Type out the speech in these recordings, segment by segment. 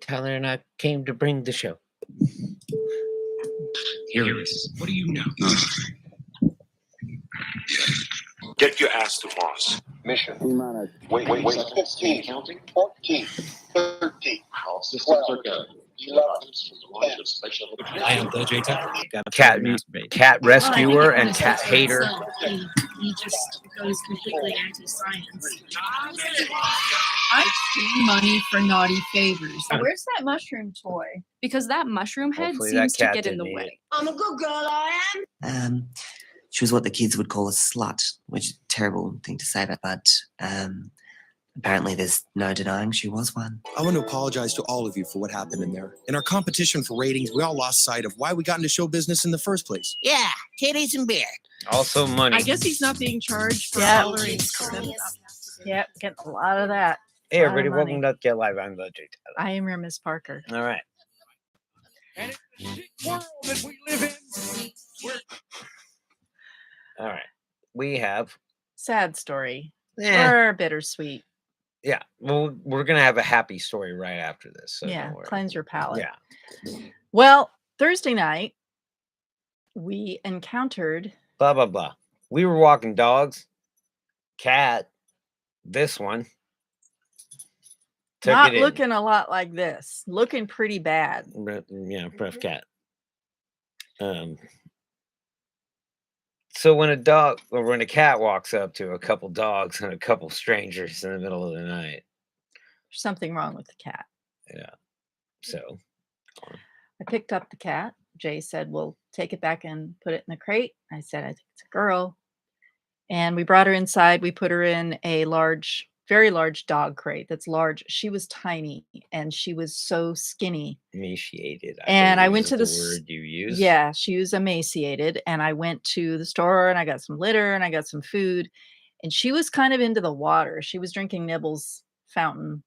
Tell her I came to bring the show. Here it is. What do you know? Get your ass to Mars. Mission. Wait. 15, Counting? 14, 13, All systems are go. 11, I am the J Tucker. Cat rescuer and cat hater. He just goes completely anti-science. I pay money for naughty favors. Where's that mushroom toy? Because that mushroom head Hopefully that seems to cat get in the didn't eat way. I'm a good girl, I am. She was what the kids would call a slut, which is a terrible thing to say, but apparently there's no denying she was one. I want to apologize to all of you for what happened in there. In our competition for ratings, we all lost sight of why we got into show business in the first place. Yeah, titties and beer. Also money. I guess he's not being charged for Yeah. coloring. Yep, getting a lot of that. Hey everybody, money. welcome to Get Live. I'm the J. I am your Miss Parker. All right. All right. We have Sad story. Yeah. Or bittersweet. Yeah. Well, we're gonna have a happy story right after this. So Yeah, don't worry. cleanse your palate. Yeah. Well, Thursday night, we encountered Blah blah blah. We were walking dogs. Cat. This one. Took not it in. looking a lot like this. Looking pretty bad. Yeah, rough cat. So when a cat walks up to a couple dogs and a couple strangers in the middle of the night, There's something wrong with the cat. yeah. So I picked up the cat. Jay said, "We'll take it back and put it in the crate." I said, "I think it's a girl." And we brought her inside. We put her in a large, very large dog crate that's large. She was tiny and she was so skinny. emaciated. And I believe went is to the the word you use. Yeah, she was emaciated. And I went to the store and I got some litter and I got some food. And she was kind of into the water. She was drinking Nibbles fountain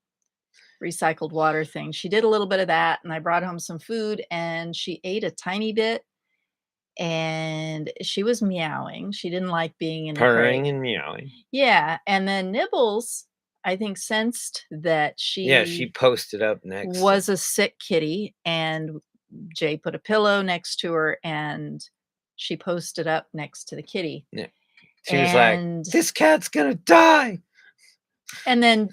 recycled water thing. She did a little bit of that. And I brought home some food and she ate a tiny bit. And she was meowing. She didn't like being in the Purring crate. and meowing. Yeah. And then Nibbles, I think, sensed that Yeah, she posted up next. was a sick kitty, and Jay put a pillow next to her and she posted up next to the kitty. Yeah. She was like, And- "This cat's gonna die." And then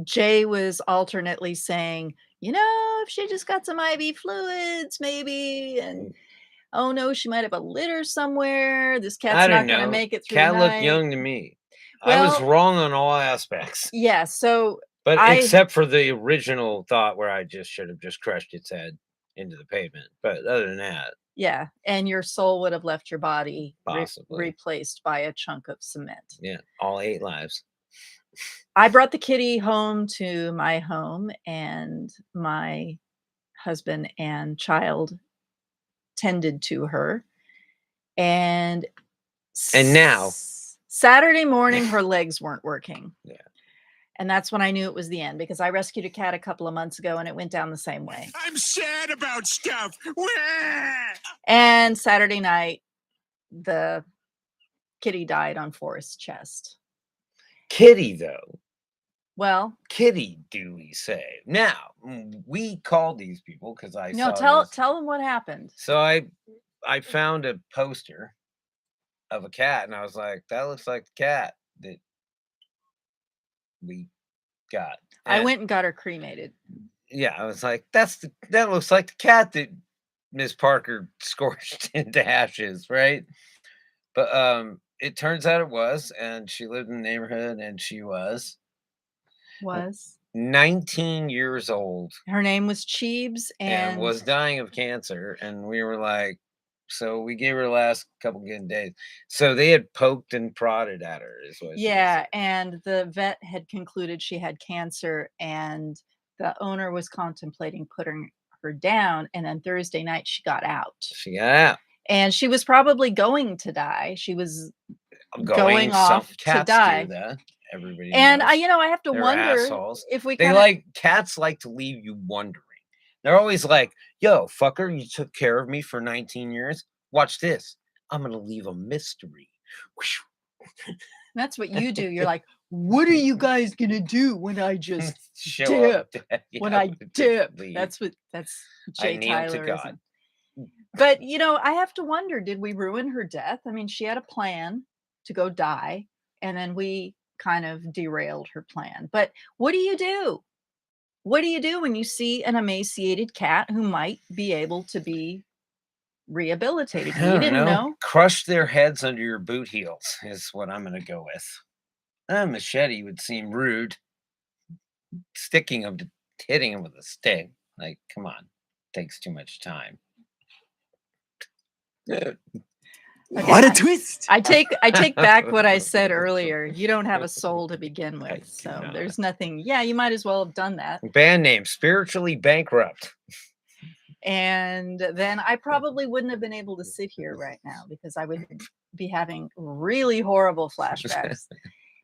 Jay was alternately saying, if she just got some IV fluids, maybe, and oh no, she might have a litter somewhere. This I cat's don't not going know. to make it through Cat the looked night. young to me. I was Well- wrong on all aspects, Yeah, so but I- except for the original thought where I just should have just crushed its head into the pavement. But other than that, yeah, and your soul would have left your body Possibly. replaced by a chunk of cement. yeah, all 8 lives. I brought the kitty home to my home, and my husband and child tended to her. And now- Saturday morning, her legs weren't working. Yeah. And that's when I knew it was the end, because I rescued a cat a couple of months ago and it went down the same way. I'm sad about stuff. And Saturday night, the kitty died on Forrest's chest. Kitty, though. Well, Kitty, do we say? Now, we called these people because I no, saw tell them what happened. So I found a poster of a cat, and I was like, that looks like the cat that we got. I And- went and got her cremated. Yeah, I was like, that looks like the cat that Miss Parker scorched into ashes, right? But it turns out it was, and she lived in the neighborhood, and she was 19 years old Her name was Cheebs, and and was dying of cancer. And we were like, so we gave her the last couple good days. So they had poked and prodded at her, is what she was yeah, saying. and the vet had concluded she had cancer, and the owner was contemplating putting her down. And then Thursday night, she got out, She got out. and she was probably going to die. She was Going off some to cats die. do that. Everybody And knows. I have to They're wonder assholes. if we They kinda, cats like to leave you wondering. They're always like, yo, fucker, you took care of me for 19 years. Watch this. I'm gonna leave a mystery. that's what you do. You're like, what are you guys gonna do when I just Show dip? up dead. When Yeah, I dip? leave. That's I Jay kneel to Tylerism. God. But I have to wonder, did we ruin her death? I mean, she had a plan to go die, and then we kind of derailed her plan. But what do you do? What do you do when you see an emaciated cat who might be able to be rehabilitated? I We don't didn't know. Crush their heads under your boot heels is what I'm going to go with. A machete would seem rude. Hitting him with a stick. Like, come on. Takes too much time. Okay. What a twist! I take back what I said earlier. You don't have a soul to begin I with, do so not. there's nothing. Yeah, you might as well have done that. Band name, Spiritually Bankrupt. And then I probably wouldn't have been able to sit here right now because I would be having really horrible flashbacks.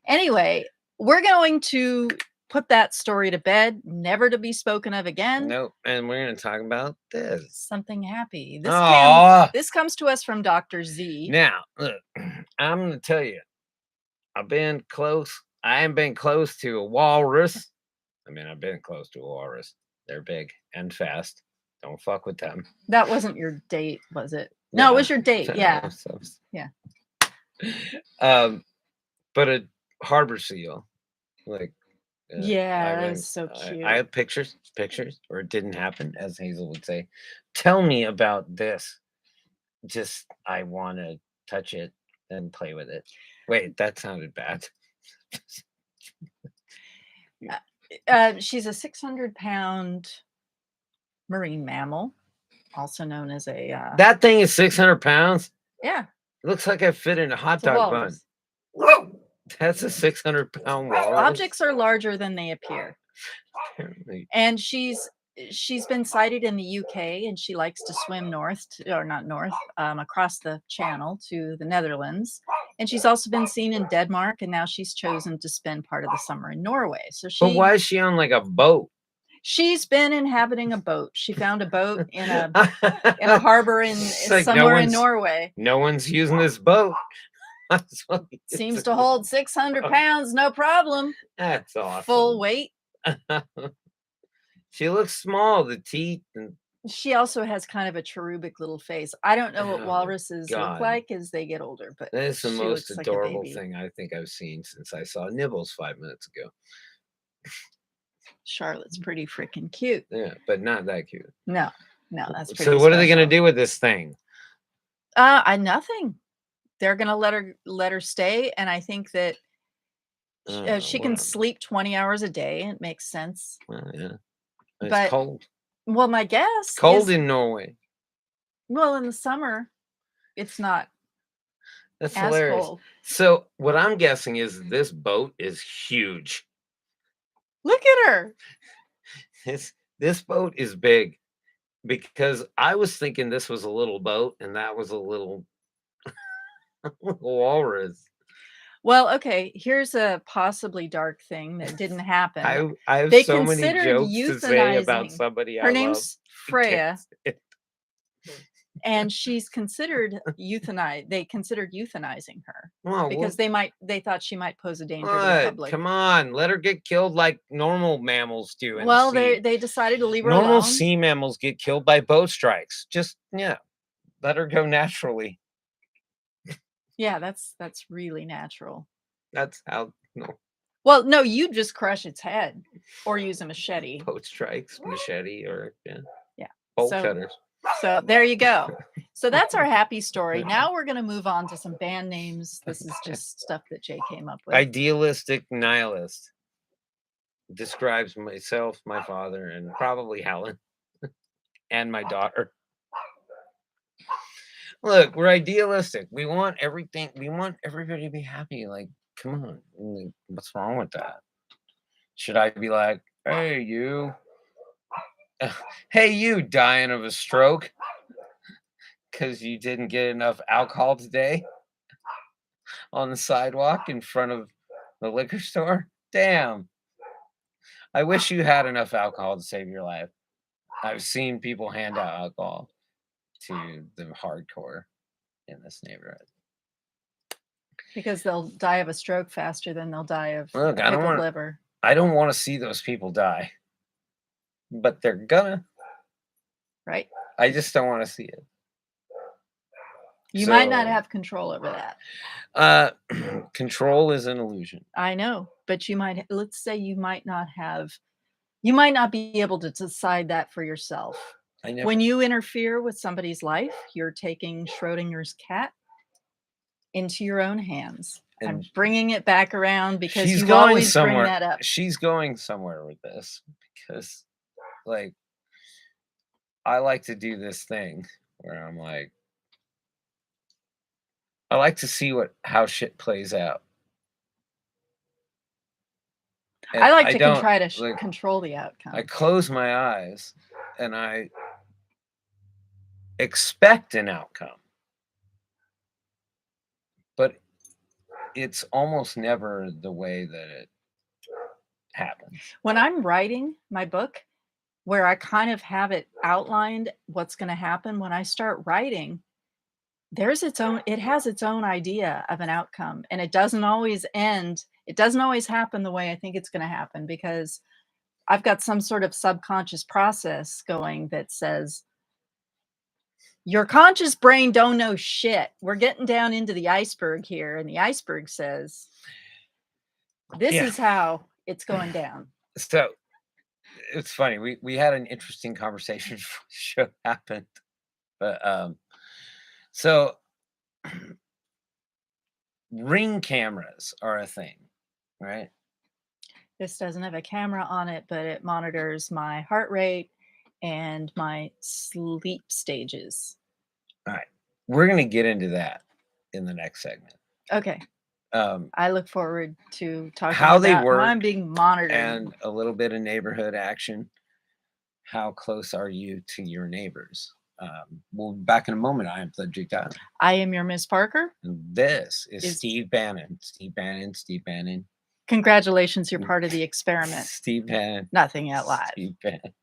Anyway, we're going to put that story to bed, never to be spoken of again. Nope. And we're going to talk about this. Something happy. Aw. This comes to us from Dr. Z. Now, look, I'm going to tell you, I haven't been close to a walrus. I mean, I've been close to a walrus. They're big and fast. Don't fuck with them. That wasn't your date, was it? No, it was your date. Yeah. Yeah. But a harbor seal, like, yeah, that was so cute. I have pictures, or it didn't happen, as Hazel would say. Tell me about this. Just, I want to touch it and play with it. Wait, that sounded bad. She's a 600-pound marine mammal, also known as a. That thing is 600 pounds. Yeah. Looks like I fit in a hot It's a dog bun. walrus. Whoa! That's a 600-pound walrus. Objects are larger than they appear. Apparently. And she's been sighted in the UK, and she likes to swim across the channel to the Netherlands. And she's also been seen in Denmark, and now she's chosen to spend part of the summer in Norway. So But why is she on like a boat? She's been inhabiting a boat. She found a boat in a harbor in like somewhere in Norway. No one's using this boat. Seems to hold 600 pounds, no problem. That's awesome. Full weight. She looks small, the teeth. And she also has kind of a cherubic little face. I don't know what walruses look like as they get older, but that is the most adorable like thing I think I've seen since I saw Nibbles 5 minutes ago. Charlotte's pretty freaking cute. Yeah, but not that cute. No, that's pretty. So what are they going to do with this thing? Nothing. They're going to let her stay, and I think that she can sleep 20 hours a day. It makes sense. Well, yeah, it's cold. Well, my guess cold in Norway. Well, in the summer, it's not. That's hilarious. Cold. So what I'm guessing is this boat is huge. Look at her. This boat is big, because I was thinking this was a little boat and that was a little walrus. Well, okay, here's a possibly dark thing that didn't happen. I have so many jokes to say about somebody I love. Her name's Freya. And she's considered euthanized. They considered euthanizing her because they thought she might pose a danger to the public. Come on, let her get killed like normal mammals do. Well, they decided to leave her normal alone. Sea mammals get killed by boat strikes. Just let her go naturally. Yeah, that's really natural. That's how Well, no, you just crush its head or use a machete. Boat strikes, machete, or bolt cutters. So there you go. So that's our happy story. Now we're going to move on to some band names. This is just stuff that Jay came up with. Idealistic nihilist describes myself, my father, and probably Helen and my daughter. Look, we're idealistic. We want everything. We want everybody to be happy. Like, come on. What's wrong with that? Should I be like, hey, you? Hey, you dying of a stroke because you didn't get enough alcohol today on the sidewalk in front of the liquor store? Damn. I wish you had enough alcohol to save your life. I've seen people hand out alcohol to the hardcore in this neighborhood. Because they'll die of a stroke faster than they'll die of Look, pickled liver. I don't want to see those people die, but they're gonna. Right. I just don't want to see it. You might not So, have control over that. Control is an illusion. I know, but you might, let's say you might not be able to decide that for yourself. I never. When you interfere with somebody's life, you're taking Schrodinger's cat into your own hands. I'm And bringing it back around because she's you going always bring somewhere. that up. She's going somewhere with this because, like, I like to do this thing where I'm like, I like to see how shit plays out. And I like to don't, try to like, control the outcome. I close my eyes and I expect an outcome, but it's almost never the way that it happens. When I'm writing my book, where I kind of have it outlined what's going to happen, when I start writing, it has its own idea of an outcome, and it doesn't always happen the way I think it's going to happen, because I've got some sort of subconscious process going that says, your conscious brain don't know shit. We're getting down into the iceberg here, and the iceberg says, this is how it's going down. So it's funny. We had an interesting conversation before the show happened, but so Ring cameras are a thing, right? This doesn't have a camera on it, but it monitors my heart rate and my sleep stages. All right, we're gonna get into that in the next segment. Okay. I look forward to talking How about they how work I'm being monitored. and a little bit of neighborhood action. How close are you to your neighbors? We'll be back in a moment. I am Frederick Tyler. I am your Miss Parker. And this is Steve Bannon. Steve Bannon. Congratulations, you're part of the experiment. Steve Bannon. Nothing yet live. Steve Bannon.